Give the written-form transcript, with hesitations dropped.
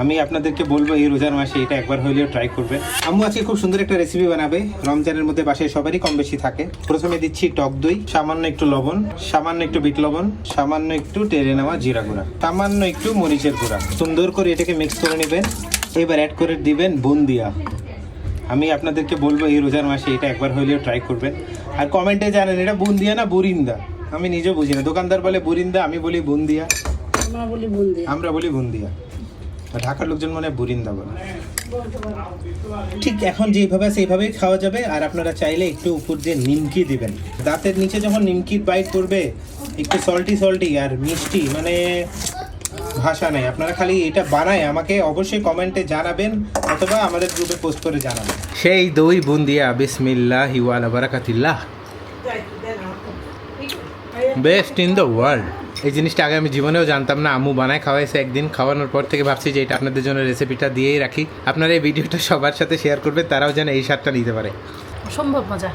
আমি আপনাদেরকে বলবো এই রোজার মাসে এটা একবার হলেও ট্রাই করবেন। আম্মু আজকে খুব সুন্দর একটা রেসিপি বানাবে। রমজানের মধ্যে বাসায় সবারই কম বেশি থাকে। প্রথমে দিচ্ছি টক দই, সামান্য একটু লবণ, সামান্য একটু বিট লবণ, সামান্য একটু টেরে নেওয়া জিরা গুঁড়া, সামান্য একটু মরিচের গুঁড়া। সুন্দর করে এটাকে মিক্স করে নেবেন। এবার অ্যাড করে দিবেন বুন্দিয়া। আমি আপনাদেরকে বলবো এই রোজার মাসে এটা একবার হলেও ট্রাই করবেন। আর কমেন্টে জানেন এটা বুন্দিয়া না বুরিন্দা, আমি নিজেও বুঝি না। দোকানদার বলে বুরিন্দা, আমি বলি বুন্দিয়া। আমরা বলি বুন্দিয়া, ঢাকার লোকজন মনে হয় বুরিন্দা বলে। ঠিক এখন যেভাবে সেইভাবেই খাওয়া যাবে। আর আপনারা চাইলে একটু উপর দিয়ে নিমকি দিবেন। দাঁতের নিচে যখন নিমকির বাইট করবে একটু সল্টি আর মিষ্টি, মানে ভাষা নেই। আপনারা খালি এটা বানায় আমাকে অবশ্যই কমেন্টে জানাবেন অথবা আমাদের গ্রুপে পোস্ট করে জানাবেন। সেই দই বুন্দিয়া, বিসমিল্লাহি ওয়ালা বারাকাতিল্লাহ, বেস্ট ইন দ্য ওয়ার্ল্ড। এই জিনিসটা আগে আমি জীবনেও জানতাম না। আম্মু বানায় খাওয়াইছে একদিন। খাওয়ানোর পর থেকে ভাবছি যে এটা আপনাদের জন্য রেসিপিটা দিয়েই রাখি। আপনারা এই ভিডিওটা সবার সাথে শেয়ার করবেন, তারাও যেন এই স্বাদটা নিতে পারে। অসম্ভব মজা।